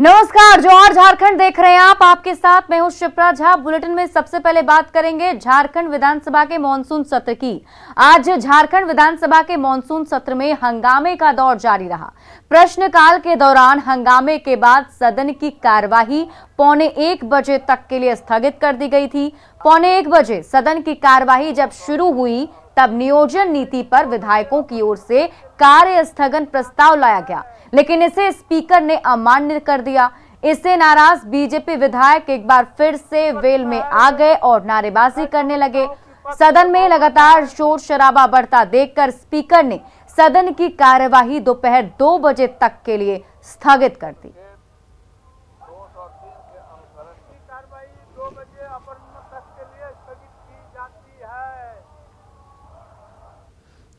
नमस्कार, जौहर झारखंड देख रहे हैं आप। आपके साथ मैं हूं शिप्रा झा। बुलेटिन में सबसे पहले बात करेंगे झारखंड विधानसभा के मॉनसून सत्र की। आज झारखंड विधानसभा के मॉनसून सत्र में हंगामे का दौर जारी रहा। प्रश्नकाल के दौरान हंगामे के बाद सदन की कार्यवाही 1:45 बजे तक के लिए स्थगित कर दी गई थी। 1:45 बजे सदन की कार्यवाही जब शुरू हुई तब नियोजन नीति पर विधायकों की ओर से कार्य स्थगन प्रस्ताव लाया गया, लेकिन इसे स्पीकर ने अमान्य कर दिया। इससे नाराज बीजेपी विधायक एक बार फिर से वेल में आ गए और नारेबाजी करने लगे। सदन में लगातार शोर शराबा बढ़ता देखकर स्पीकर ने सदन की कार्यवाही दोपहर 2 बजे तक के लिए स्थगित कर दी।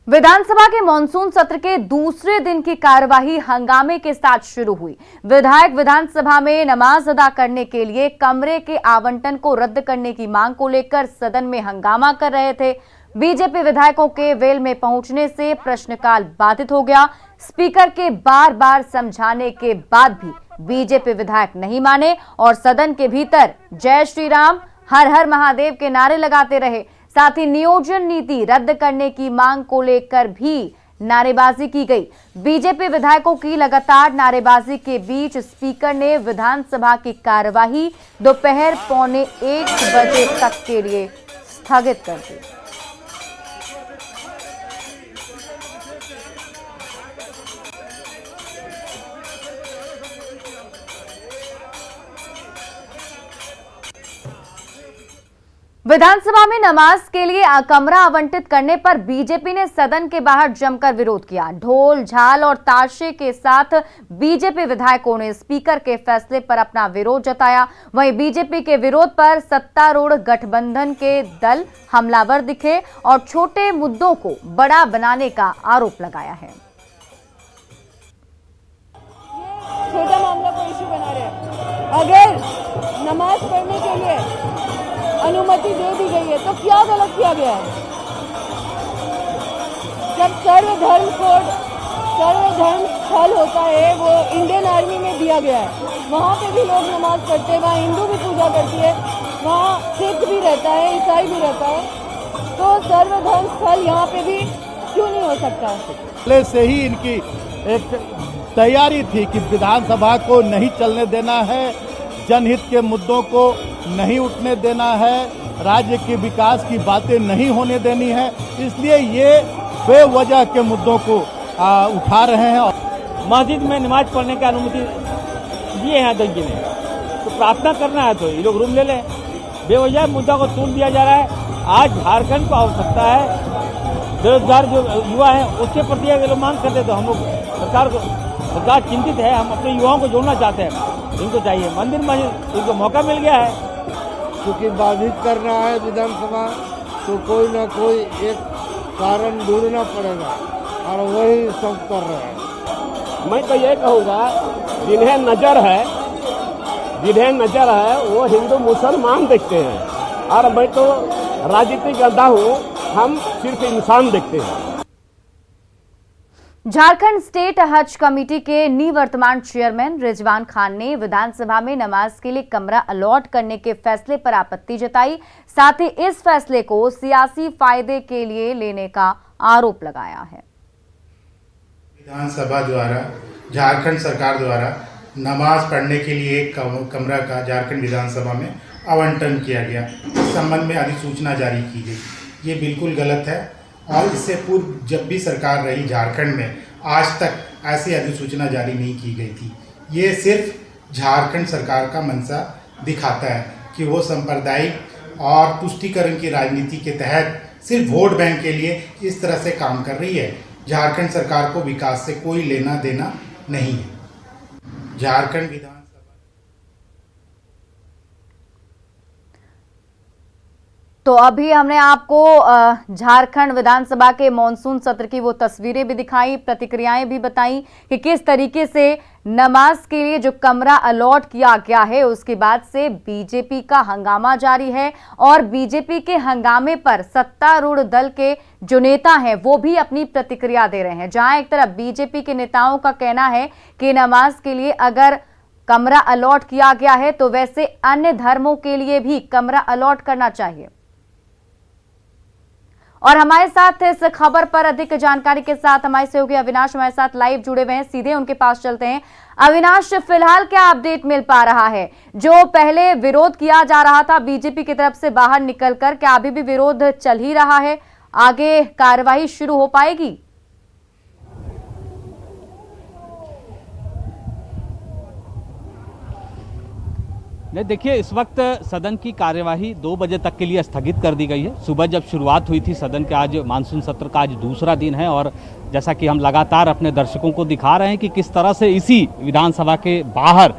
विधानसभा के मॉनसून सत्र के दूसरे दिन की कार्यवाही हंगामे के साथ शुरू हुई। विधायक विधानसभा में नमाज अदा करने के लिए कमरे के आवंटन को रद्द करने की मांग को लेकर सदन में हंगामा कर रहे थे। बीजेपी विधायकों के वेल में पहुंचने से प्रश्नकाल बाधित हो गया। स्पीकर के बार बार समझाने के बाद भी बीजेपी विधायक नहीं माने और सदन के भीतर जय श्री राम, हर हर महादेव के नारे लगाते रहे। साथ ही नियोजन नीति रद्द करने की मांग को लेकर भी नारेबाजी की गई। बीजेपी विधायकों की लगातार नारेबाजी के बीच स्पीकर ने विधानसभा की कार्यवाही दोपहर 1:45 बजे तक के लिए स्थगित कर दी। विधानसभा में नमाज के लिए कमरा आवंटित करने पर बीजेपी ने सदन के बाहर जमकर विरोध किया। ढोल, झाल और ताशे के साथ बीजेपी विधायकों ने स्पीकर के फैसले पर अपना विरोध जताया। वहीं बीजेपी के विरोध पर सत्तारूढ़ गठबंधन के दल हमलावर दिखे और छोटे मुद्दों को बड़ा बनाने का आरोप लगाया है। छोटा मामला को इश्यू बना रहे हैं। अगर नमाज पढ़ने के लिए अनुमति दे दी गई है तो क्या गलत किया गया है? जब सर्वधर्म स्थल होता है वो इंडियन आर्मी में दिया गया है, वहाँ पे भी लोग नमाज पढ़ते हैं, वहाँ हिंदू भी पूजा करती है, वहाँ सिख भी रहता है, ईसाई भी रहता है, तो सर्वधर्म स्थल यहाँ पे भी क्यों नहीं हो सकता? पहले से ही इनकी एक तैयारी थी कि विधानसभा को नहीं चलने देना है, जनहित के मुद्दों को नहीं उठने देना है, राज्य के विकास की बातें नहीं होने देनी है, इसलिए ये बेवजह के मुद्दों को उठा रहे हैं। मस्जिद में नमाज पढ़ने की अनुमति दिए हैं अध्यक्ष जी ने, तो प्रार्थना करना है तो ये लोग रूम ले लें। बेवजह मुद्दा को तोड़ दिया जा रहा है। आज झारखंड को आवश्यकता है, बेरोजगार जो युवा है उसके प्रति अगर लोग मांग करते तो हम लोग सरकार चिंतित है। हम अपने युवाओं को जोड़ना चाहते हैं, इनको चाहिए मंदिर मस्जिद, इनको मौका मिल गया है। क्योंकि बाधित करना है विधानसभा तो कोई ना कोई एक कारण ढूंढना पड़ेगा और वही सब कर रहे हैं। मैं तो ये कहूँगा, जिन्हें नजर है वो हिंदू मुसलमान देखते हैं, और मैं तो राजनीतिक गद्दा हूँ, हम सिर्फ इंसान देखते हैं। झारखंड स्टेट हज कमेटी के निवर्तमान चेयरमैन रिजवान खान ने विधानसभा में नमाज के लिए कमरा अलॉट करने के फैसले पर आपत्ति जताई। साथ ही इस फैसले को सियासी फायदे के लिए लेने का आरोप लगाया है। विधानसभा द्वारा झारखंड सरकार द्वारा नमाज पढ़ने के लिए एक कमरा का झारखंड विधानसभा में आवंटन किया गया। इस संबंध में अधिसूचना जारी की गई। ये बिल्कुल गलत है और इससे पूर्व जब भी सरकार रही झारखंड में, आज तक ऐसी अधिसूचना जारी नहीं की गई थी। ये सिर्फ झारखंड सरकार का मंशा दिखाता है कि वो सांप्रदायिक और तुष्टीकरण की राजनीति के तहत सिर्फ वोट बैंक के लिए इस तरह से काम कर रही है। झारखंड सरकार को विकास से कोई लेना देना नहीं है। झारखंड विधानसभा तो अभी हमने आपको झारखंड विधानसभा के मॉनसून सत्र की वो तस्वीरें भी दिखाई, प्रतिक्रियाएं भी बताई कि किस तरीके से नमाज के लिए जो कमरा अलॉट किया गया है उसके बाद से बीजेपी का हंगामा जारी है। और बीजेपी के हंगामे पर सत्तारूढ़ दल के जो नेता हैं वो भी अपनी प्रतिक्रिया दे रहे हैं। जहां एक तरफ बीजेपी के नेताओं का कहना है कि नमाज के लिए अगर कमरा अलॉट किया गया है, तो वैसे अन्य धर्मों के लिए भी कमरा अलॉट करना चाहिए। और हमारे साथ इस खबर पर अधिक जानकारी के साथ हमारे सहयोगी अविनाश हमारे साथ लाइव जुड़े हुए हैं, सीधे उनके पास चलते हैं। अविनाश, फिलहाल क्या अपडेट मिल पा रहा है? जो पहले विरोध किया जा रहा था बीजेपी की तरफ से बाहर निकलकर, क्या अभी भी विरोध चल ही रहा है? आगे कार्रवाई शुरू हो पाएगी? नहीं, देखिए, इस वक्त सदन की कार्यवाही 2 बजे तक के लिए स्थगित कर दी गई है। सुबह जब शुरुआत हुई थी सदन के, आज मानसून सत्र का आज दूसरा दिन है और जैसा कि हम लगातार अपने दर्शकों को दिखा रहे हैं कि किस तरह से इसी विधानसभा के बाहर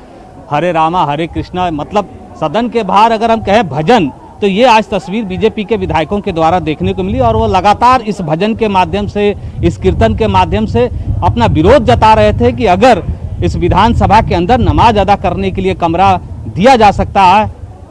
हरे रामा हरे कृष्णा, मतलब सदन के बाहर अगर हम कहें भजन, तो ये आज तस्वीर बीजेपी के विधायकों के द्वारा देखने को मिली और वो लगातार इस भजन के माध्यम से, इस कीर्तन के माध्यम से अपना विरोध जता रहे थे कि अगर इस विधानसभा के अंदर नमाज अदा करने के लिए कमरा दिया जा सकता है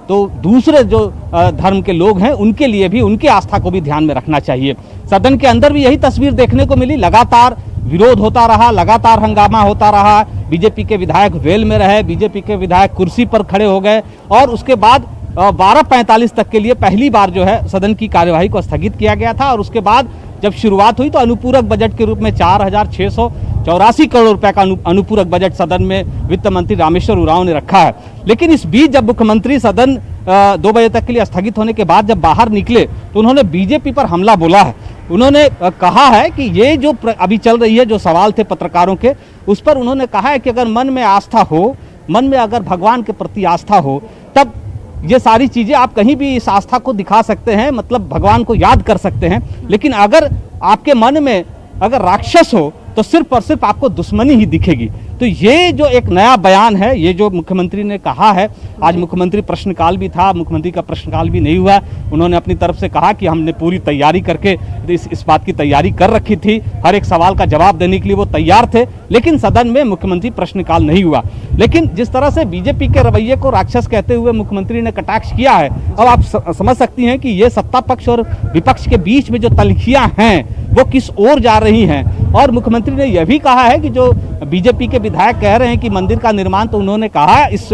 तो दूसरे जो धर्म के लोग हैं उनके लिए भी, उनकी आस्था को भी ध्यान में रखना चाहिए। सदन के अंदर भी यही तस्वीर देखने को मिली, लगातार विरोध होता रहा, लगातार हंगामा होता रहा। बीजेपी के विधायक वेल में रहे, बीजेपी के विधायक कुर्सी पर खड़े हो गए और उसके बाद 12:45 तक के लिए पहली बार जो है सदन की कार्यवाही को स्थगित किया गया था। और उसके बाद जब शुरुआत हुई तो अनुपूरक बजट के रूप में 4,684 करोड़ रुपए का अनुपूरक बजट सदन में वित्त मंत्री रामेश्वर उरांव ने रखा है। लेकिन इस बीच जब मुख्यमंत्री सदन 2 बजे तक के लिए स्थगित होने के बाद जब बाहर निकले तो उन्होंने बीजेपी पर हमला बोला है। उन्होंने कहा है कि ये जो अभी चल रही है, जो सवाल थे पत्रकारों के, उस पर उन्होंने कहा है कि अगर मन में आस्था हो, मन में अगर भगवान के प्रति आस्था हो, तब ये सारी चीजें आप कहीं भी इस आस्था को दिखा सकते हैं, मतलब भगवान को याद कर सकते हैं। लेकिन अगर आपके मन में अगर राक्षस हो तो सिर्फ और सिर्फ आपको दुश्मनी ही दिखेगी। तो ये जो एक नया बयान है, ये जो मुख्यमंत्री ने कहा है, आज मुख्यमंत्री प्रश्नकाल भी था, मुख्यमंत्री का प्रश्नकाल भी नहीं हुआ। उन्होंने अपनी तरफ से कहा कि हमने पूरी तैयारी करके इस बात की तैयारी कर रखी थी, हर एक सवाल का जवाब देने के लिए वो तैयार थे, लेकिन सदन में मुख्यमंत्री प्रश्नकाल नहीं हुआ। लेकिन जिस तरह से बीजेपी के रवैये को राक्षस कहते हुए मुख्यमंत्री ने कटाक्ष किया है, अब आप समझ सकती हैं कि ये सत्ता पक्ष और विपक्ष के बीच में जो तल्खियां हैं वो किस ओर जा रही हैं। और मुख्यमंत्री ने यह भी कहा है कि जो बीजेपी के विधायक कह रहे हैं कि मंदिर का निर्माण, तो उन्होंने कहा इस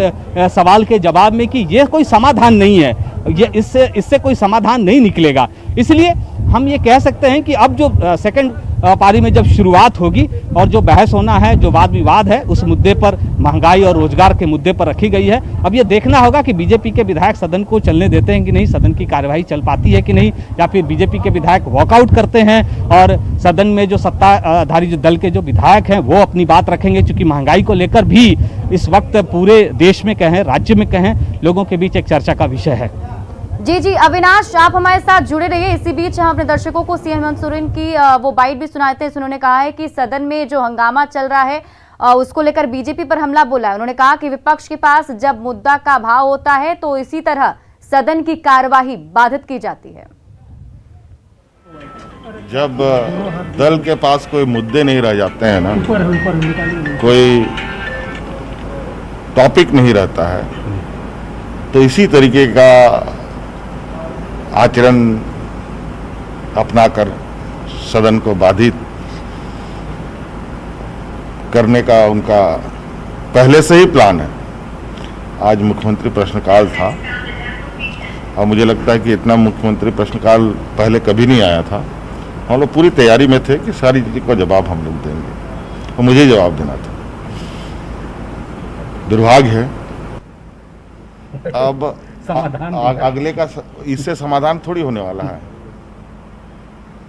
सवाल के जवाब में कि यह कोई समाधान नहीं है, ये इससे कोई समाधान नहीं निकलेगा। इसलिए हम ये कह सकते हैं कि अब जो सेकंड पारी में जब शुरुआत होगी और जो बहस होना है, जो वाद विवाद है, उस मुद्दे पर, महंगाई और रोजगार के मुद्दे पर रखी गई है। अब ये देखना होगा कि बीजेपी के विधायक सदन को चलने देते हैं कि नहीं, सदन की कार्यवाही चल पाती है कि नहीं, या फिर बीजेपी के विधायक वॉकआउट करते हैं और सदन में जो सत्ताधारी जो दल के जो विधायक हैं वो अपनी बात रखेंगे। चूंकि महंगाई को लेकर भी इस वक्त पूरे देश में कहें, राज्य में कहें, लोगों के बीच एक चर्चा का विषय है। जी अविनाश, आप हमारे साथ जुड़े रहिए। इसी बीच हम अपने दर्शकों को सीएम हेमंत सोरेन की वो बाइट भी सुनाते हैं। उन्होंने कहा है कि सदन में जो हंगामा चल रहा है उसको लेकर बीजेपी पर हमला बोला है। उन्होंने कहा कि विपक्ष के पास जब मुद्दा का अभाव होता है तो इसी तरह सदन की कार्यवाही बाधित की जाती है। जब दल के पास कोई मुद्दे नहीं रह जाते हैं ना, कोई टॉपिक नहीं रहता है, तो इसी तरीके का आचरण अपनाकर सदन को बाधित करने का उनका पहले से ही प्लान है। आज मुख्यमंत्री प्रश्नकाल था और मुझे लगता है कि इतना मुख्यमंत्री प्रश्नकाल पहले कभी नहीं आया था। हम लोग पूरी तैयारी में थे कि सारी चीज़ का जवाब हम लोग देंगे और मुझे जवाब देना था। दुर्भाग्य है अब अगले का इससे समाधान थोड़ी होने वाला है,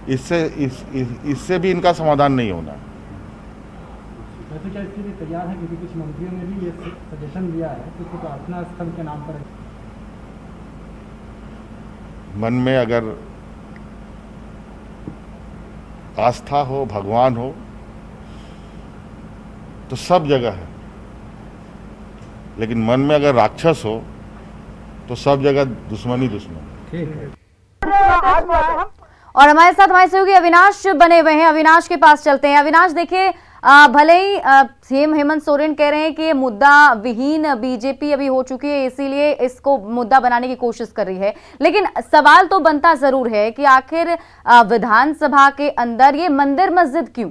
इससे भी इनका समाधान नहीं होना। वैसे क्या इसके लिए तैयार है? क्योंकि कुछ मंत्रियों ने भी ये सजेशन दिया है कि प्रार्थना स्थल के नाम पर मन में अगर आस्था हो, भगवान हो, तो सब जगह है, लेकिन मन में अगर राक्षस हो तो सब जगह दुश्मनी दुश्मन। और हमारे साथ हमारे सहयोगी अविनाश बने हुए हैं। अविनाश के पास चलते हैं। अविनाश, देखिए, भले ही सीएम हेमंत सोरेन कह रहे हैं कि मुद्दा विहीन बीजेपी अभी हो चुकी है, इसीलिए इसको मुद्दा बनाने की कोशिश कर रही है, लेकिन सवाल तो बनता जरूर है कि आखिर विधानसभा के अंदर ये मंदिर मस्जिद क्यों?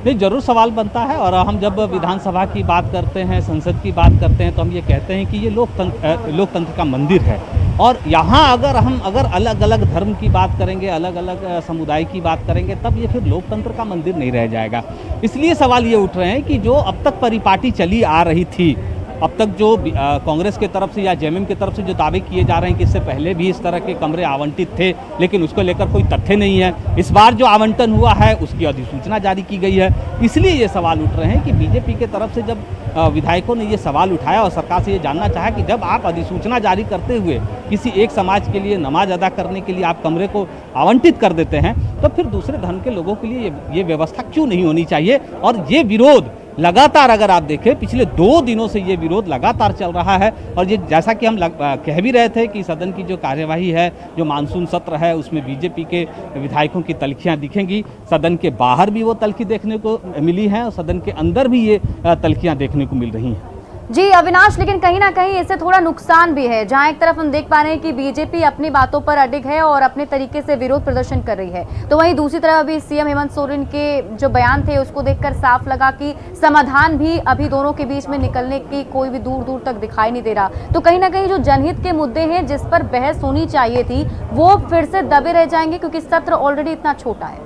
नहीं, जरूर सवाल बनता है। और हम जब विधानसभा की बात करते हैं, संसद की बात करते हैं, तो हम ये कहते हैं कि ये लोकतंत्र का मंदिर है। और यहाँ अगर अलग अलग धर्म की बात करेंगे, अलग अलग समुदाय की बात करेंगे, तब ये फिर लोकतंत्र का मंदिर नहीं रह जाएगा। इसलिए सवाल ये उठ रहे हैं कि जो अब तक परिपाटी चली आ रही थी, अब तक जो कांग्रेस की तरफ से या जेएमएम की तरफ से जो दावे किए जा रहे हैं कि इससे पहले भी इस तरह के कमरे आवंटित थे, लेकिन उसको लेकर कोई तथ्य नहीं है। इस बार जो आवंटन हुआ है उसकी अधिसूचना जारी की गई है। इसलिए ये सवाल उठ रहे हैं कि बीजेपी के तरफ से जब विधायकों ने ये सवाल उठाया और सरकार से ये जानना चाहा कि जब आप अधिसूचना जारी करते हुए किसी एक समाज के लिए नमाज अदा करने के लिए आप कमरे को आवंटित कर देते हैं, तो फिर दूसरे धर्म के लोगों के लिए ये व्यवस्था क्यों नहीं होनी चाहिए। और ये विरोध लगातार, अगर आप देखें, पिछले 2 दिनों से ये विरोध लगातार चल रहा है। और ये जैसा कि हम कह भी रहे थे कि सदन की जो कार्यवाही है, जो मानसून सत्र है, उसमें बीजेपी के विधायकों की तल्खियां दिखेंगी। सदन के बाहर भी वो तल्खी देखने को मिली हैं और सदन के अंदर भी ये तल्खियां देखने को मिल रही हैं। जी अविनाश, लेकिन कहीं ना कहीं इससे थोड़ा नुकसान भी है। जहां एक तरफ हम देख पा रहे हैं कि बीजेपी अपनी बातों पर अडिग है और अपने तरीके से विरोध प्रदर्शन कर रही है, तो वहीं दूसरी तरफ अभी सीएम हेमंत सोरेन के जो बयान थे उसको देखकर साफ लगा कि समाधान भी अभी दोनों के बीच में निकलने की कोई भी दूर दूर तक दिखाई नहीं दे रहा। तो कहीं ना कहीं जो जनहित के मुद्दे हैं जिस पर बहस होनी चाहिए थी, वो फिर से दबे रह जाएंगे क्योंकि सत्र ऑलरेडी इतना छोटा है।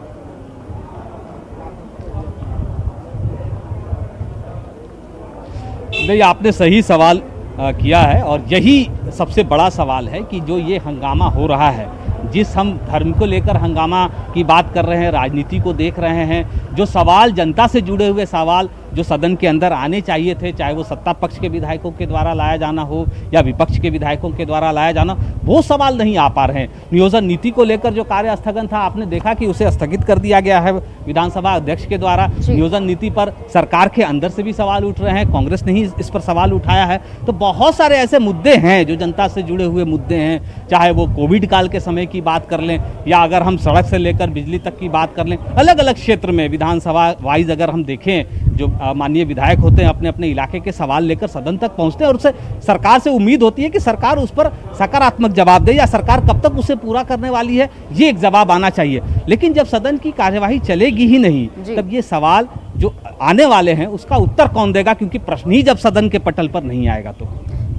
नहीं, आपने सही सवाल किया है और यही सबसे बड़ा सवाल है कि जो ये हंगामा हो रहा है, जिस हम धर्म को लेकर हंगामा की बात कर रहे हैं, राजनीति को देख रहे हैं, जो सवाल जनता से जुड़े हुए सवाल जो सदन के अंदर आने चाहिए थे, चाहे वो सत्ता पक्ष के विधायकों के द्वारा लाया जाना हो या विपक्ष के विधायकों के द्वारा लाया जाना, वो सवाल नहीं आ पा रहे हैं। नियोजन नीति को लेकर जो कार्य स्थगन था, आपने देखा कि उसे स्थगित कर दिया गया है विधानसभा अध्यक्ष के द्वारा। नियोजन नीति पर सरकार के अंदर से भी सवाल उठ रहे हैं, कांग्रेस ने ही इस पर सवाल उठाया है। तो बहुत सारे ऐसे मुद्दे हैं जो जनता से जुड़े हुए मुद्दे हैं, चाहे वो कोविड काल के समय की बात कर लें या अगर हम सड़क से लेकर बिजली तक की बात कर लें, अलग अलग क्षेत्र में विधानसभा वाइज अगर हम देखें, जो माननीय विधायक होते हैं अपने अपने इलाके के सवाल लेकर सदन तक पहुंचते हैं और उससे सरकार से उम्मीद होती है कि सरकार उस पर सकारात्मक जवाब दे, या सरकार कब तक उसे पूरा करने वाली है ये एक जवाब आना चाहिए। लेकिन जब सदन की कार्यवाही चलेगी ही नहीं, तब ये सवाल जो आने वाले हैं उसका उत्तर कौन देगा, क्योंकि प्रश्न ही जब सदन के पटल पर नहीं आएगा। तो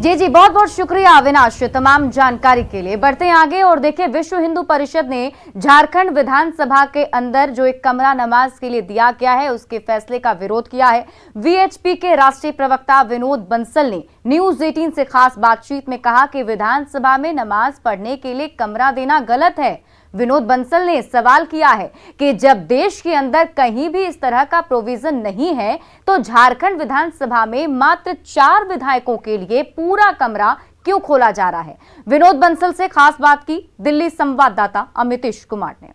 जी बहुत बहुत शुक्रिया अविनाश तमाम जानकारी के लिए। बढ़ते हैं आगे और देखिए, विश्व हिंदू परिषद ने झारखंड विधानसभा के अंदर जो एक कमरा नमाज के लिए दिया गया है उसके फैसले का विरोध किया है। वीएचपी के राष्ट्रीय प्रवक्ता विनोद बंसल ने न्यूज 18 से खास बातचीत में कहा कि विधानसभा में नमाज पढ़ने के लिए कमरा देना गलत है। विनोद बंसल ने सवाल किया है कि जब देश के अंदर कहीं भी इस तरह का प्रोविजन नहीं है, तो झारखंड विधानसभा में मात्र 4 विधायकों के लिए पूरा कमरा क्यों खोला जा रहा है। विनोद बंसल से खास बात की दिल्ली संवाददाता अमितेश कुमार ने।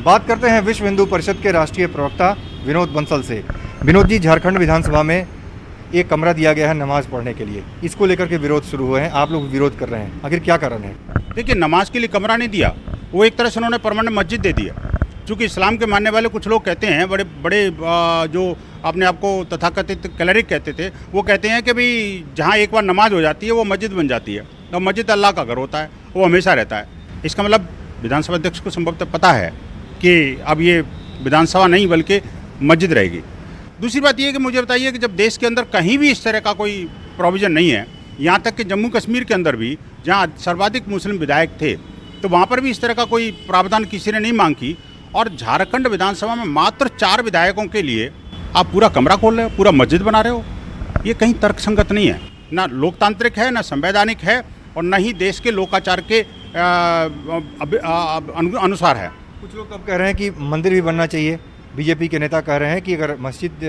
बात करते हैं विश्व हिंदू परिषद के राष्ट्रीय प्रवक्ता विनोद बंसल से। विनोद जी, झारखंड विधानसभा में एक कमरा दिया गया है नमाज पढ़ने के लिए, इसको लेकर के विरोध शुरू हुए हैं, आप लोग विरोध कर रहे हैं, आखिर क्या कारण है? देखिए, नमाज के लिए कमरा नहीं दिया, वो एक तरह से उन्होंने परमानेंट मस्जिद दे दिया। क्योंकि इस्लाम के मानने वाले कुछ लोग कहते हैं, बड़े बड़े जो अपने आप को तथाकथित क्लरिक कहते थे, वो कहते हैं कि भाई जहाँ एक बार नमाज हो जाती है वो मस्जिद बन जाती है, और मस्जिद अल्लाह का घर होता है, वो हमेशा रहता है। इसका मतलब विधानसभा अध्यक्ष को संभवतः पता है कि अब ये विधानसभा नहीं बल्कि मस्जिद रहेगी। दूसरी बात ये कि मुझे बताइए कि जब देश के अंदर कहीं भी इस तरह का कोई प्रोविज़न नहीं है, यहाँ तक कि जम्मू कश्मीर के अंदर भी जहाँ सर्वाधिक मुस्लिम विधायक थे, तो वहाँ पर भी इस तरह का कोई प्रावधान किसी ने नहीं मांग की, और झारखंड विधानसभा में मात्र 4 विधायकों के लिए आप पूरा कमरा खोल रहे हो, पूरा मस्जिद बना रहे हो, ये कहीं तर्कसंगत नहीं है, ना लोकतांत्रिक है, ना संवैधानिक है, और न ही देश के लोकाचार के अनुसार है। कुछ लोग अब कह रहे हैं कि मंदिर भी बनना चाहिए, बीजेपी के नेता कह रहे हैं कि अगर मस्जिद,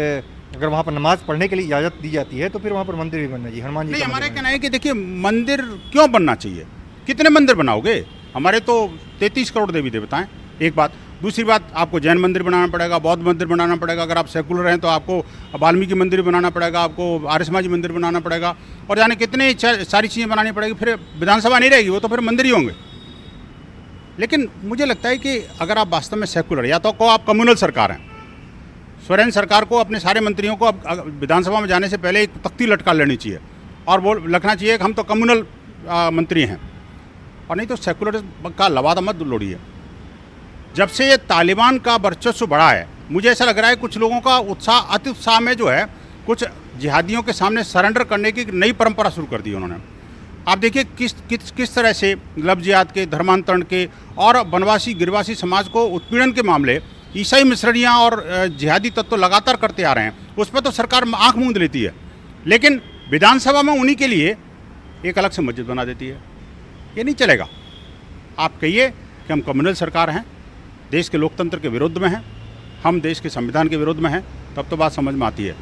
अगर वहाँ पर नमाज पढ़ने के लिए इजाज़त दी जाती है तो फिर वहाँ पर मंदिर भी बनना चाहिए। हनुमान जी नहीं, हमारा कहना है कि देखिए, मंदिर क्यों बनना चाहिए, कितने मंदिर बनाओगे, हमारे तो 33 करोड़ देवी देवता हैं, एक बात। दूसरी बात, आपको जैन मंदिर बनाना पड़ेगा, बौद्ध मंदिर बनाना पड़ेगा, अगर आप सेकुलर हैं तो आपको वाल्मीकि मंदिर बनाना पड़ेगा, आपको आर्य समाज मंदिर बनाना पड़ेगा, और जाने कितने सारी चीज़ें बनानी पड़ेगी, फिर विधानसभा नहीं रहेगी, वो तो फिर मंदिर ही होंगे। लेकिन मुझे लगता है कि अगर आप वास्तव में सेकुलर, या तो आप कम्युनल सरकार हैं, सोरेन सरकार को अपने सारे मंत्रियों को अब विधानसभा में जाने से पहले एक तख्ती लटका लेनी चाहिए और वो लिखना चाहिए कि हम तो कम्युनल मंत्री हैं, और नहीं तो सेकुलर का लवादा मत लोड़िए। जब से ये तालिबान का वर्चस्व बढ़ा है, मुझे ऐसा लग रहा है कुछ लोगों का उत्साह, अति उत्साह में जो है कुछ जिहादियों के सामने सरेंडर करने की नई परंपरा शुरू कर दी उन्होंने। आप देखिए किस तरह से लव जिहाद के, धर्मांतरण के और वनवासी गिरवासी समाज को उत्पीड़न के मामले ईसाई मिश्रणियाँ और जिहादी तत्व लगातार करते आ रहे हैं। उस पर तो सरकार आंख मूंद लेती है, लेकिन विधानसभा में उन्हीं के लिए एक अलग से मस्जिद बना देती है। ये नहीं चलेगा। आप कहिए कि हम कम्युनल सरकार हैं, देश के लोकतंत्र के विरुद्ध में हैं, हम देश के संविधान के विरुद्ध में हैं, तब तो बात समझ में आती है,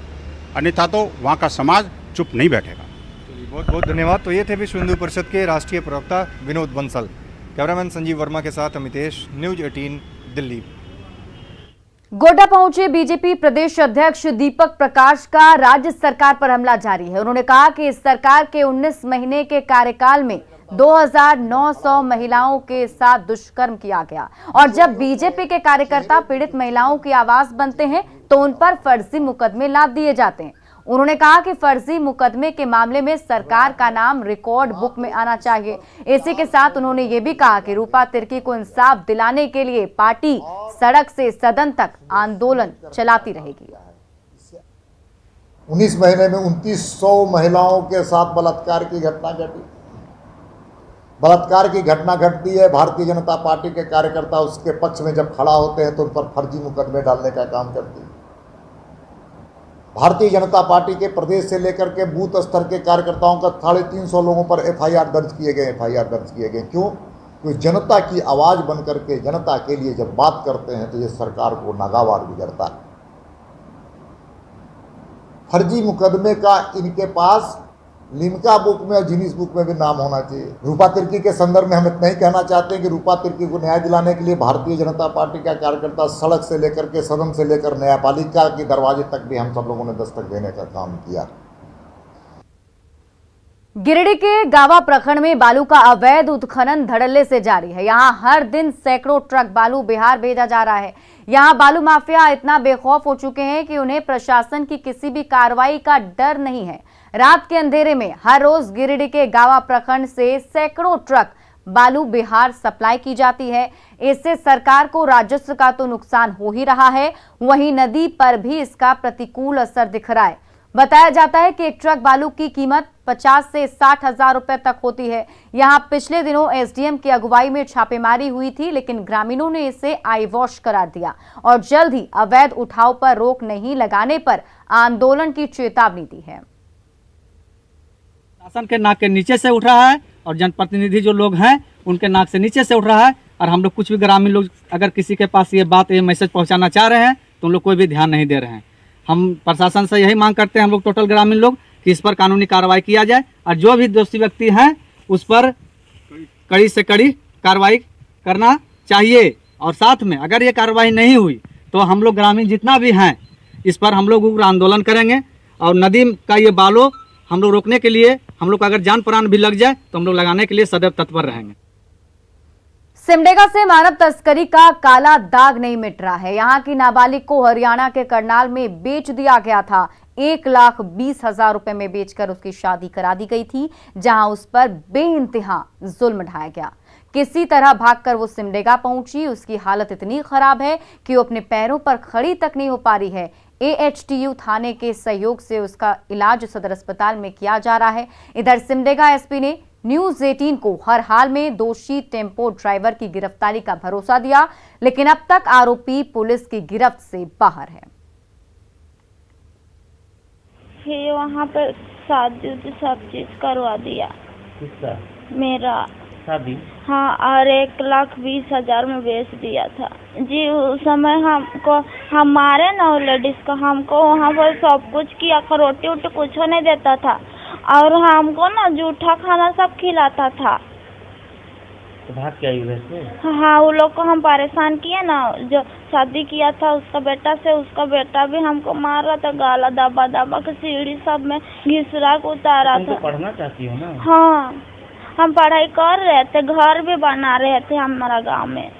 अन्यथा तो वहाँ का समाज चुप नहीं बैठेगा। बहुत बहुत धन्यवाद। तो ये थे विश्व हिंदू परिषद के राष्ट्रीय प्रवक्ता विनोद बंसल। कैमरामैन संजीव वर्मा के साथ अमितेश, न्यूज 18 दिल्ली। गोड्डा पहुंचे बीजेपी प्रदेश अध्यक्ष दीपक प्रकाश का राज्य सरकार पर हमला जारी है। उन्होंने कहा कि इस सरकार के 19 महीने के कार्यकाल में 2900 महिलाओं के साथ दुष्कर्म किया गया और जब बीजेपी के कार्यकर्ता पीड़ित महिलाओं की आवाज बनते हैं तो उन पर फर्जी मुकदमे लाद दिए जाते हैं। उन्होंने कहा कि फर्जी मुकदमे के मामले में सरकार का नाम रिकॉर्ड बुक में आना चाहिए। इसी के साथ उन्होंने ये भी कहा कि रूपा तिर्की को इंसाफ दिलाने के लिए पार्टी सड़क से सदन तक आंदोलन चलाती रहेगी। 19 महीने में 2900 महिलाओं के साथ बलात्कार की घटना घटी। बलात्कार की घटना घटती है, भारतीय जनता पार्टी के कार्यकर्ता उसके पक्ष में जब खड़ा होते हैं तो उन पर फर्जी मुकदमे डालने का काम करती है। भारतीय जनता पार्टी के प्रदेश से लेकर के बूथ स्तर के कार्यकर्ताओं का 350 लोगों पर एफआईआर दर्ज किए गए। क्यों? क्योंकि जनता की आवाज़ बन करके जनता के लिए जब बात करते हैं तो ये सरकार को नागवार गुजरता है। फर्जी मुकदमे का इनके पास लिम्का बुक में और जिनीस बुक में भी नाम होना चाहिए। रूपा तिर्की के संदर्भ में हम इतना ही कहना चाहते हैं कि रूपा तिर्की को न्याय दिलाने के लिए भारतीय जनता पार्टी का कार्यकर्ता सड़क से लेकर के सदन से लेकर न्यायपालिका के दरवाजे तक भी हम सब लोगों ने दस्तक देने का काम किया। गिरिडीह के गावा प्रखंड में बालू का अवैध उत्खनन धड़ल्ले से जारी है। यहां हर दिन सैकड़ों ट्रक बालू बिहार भेजा जा रहा है। यहां बालू माफिया इतना बेखौफ हो चुके हैं कि उन्हें प्रशासन की किसी भी कार्रवाई का डर नहीं है। रात के अंधेरे में हर रोज गिरिडीह के गावा प्रखंड से सैकड़ों ट्रक बालू बिहार सप्लाई की जाती है। इससे सरकार को राजस्व का तो नुकसान हो ही रहा है, वहीं नदी पर भी इसका प्रतिकूल असर दिख रहा है। बताया जाता है कि एक ट्रक बालू की कीमत 50 से 60 हजार रुपए तक होती है। यहां पिछले दिनों एसडीएम की अगुवाई में छापेमारी हुई थी, लेकिन ग्रामीणों ने इसे आई वॉश करार दिया और जल्द ही अवैध उठाव पर रोक नहीं लगाने पर आंदोलन की चेतावनी दी है। शासन के नाक के नीचे से उठ रहा है और जनप्रतिनिधि जो लोग हैं उनके नाक से नीचे से उठ रहा है। और हम लोग कुछ भी ग्रामीण लोग अगर किसी के पास ये मैसेज पहुंचाना चाह रहे हैं तो उन लोग कोई भी ध्यान नहीं दे रहे हैं। हम प्रशासन से यही मांग करते हैं, हम लोग टोटल ग्रामीण लोग, कि इस पर कानूनी कार्रवाई किया जाए और जो भी दोषी व्यक्ति हैं उस पर कड़ी से कड़ी कार्रवाई करना चाहिए। और साथ में अगर ये कार्रवाई नहीं हुई तो हम लोग ग्रामीण जितना भी हैं इस पर हम लोग उग्र आंदोलन करेंगे। और नदी का ये बालू हम लोग रोकने के लिए हम लोग को अगर जान प्राण भी लग जाए तो हम लोग लगाने के लिए सदैव तत्पर रहेंगे। सिमडेगा से मानव तस्करी का काला दाग नहीं मिट रहा है। यहाँ की नाबालिग को हरियाणा के करनाल में बेच दिया गया था। 1,20,000 रुपए में बेचकर उसकी शादी करा दी गई थी, जहां उस पर बेइंतहा जुल्म ढाया गया। किसी तरह भागकर वो सिमडेगा पहुंची। उसकी हालत इतनी खराब है कि वो अपने पैरों पर खड़ी तक नहीं हो पा रही है। AHTU थाने के सहयोग से उसका इलाज सदर अस्पताल में किया जा रहा है। इधर सिमडेगा एसपी ने न्यूज 18 को हर हाल में दोषी टेम्पो ड्राइवर की गिरफ्तारी का भरोसा दिया, लेकिन अब तक आरोपी पुलिस की गिरफ्त से बाहर है। फिर वहाँ पे शादी सब चीज करवा दिया। किसका? मेरा शादी? हाँ, और 1,20,000 में बेच दिया था जी। उस समय हमको हमारे ना लेडीज को हमको वहाँ पर सब कुछ किया, रोटी वोटी कुछ नहीं देता था और हमको ना जूठा खाना सब खिलाता था। तो भाग क्या वैसे? हाँ, वो लोग को हम परेशान किए ना। जो शादी किया था उसका बेटा से, उसका बेटा भी हमको मार रहा था, गाला दबा दबा के सीढ़ी सब में घिसरा के उतारा था। पढ़ना चाहती हो ना? हाँ, हम पढ़ाई कर रहे थे, घर भी बना रहे थे हमारा गांव में।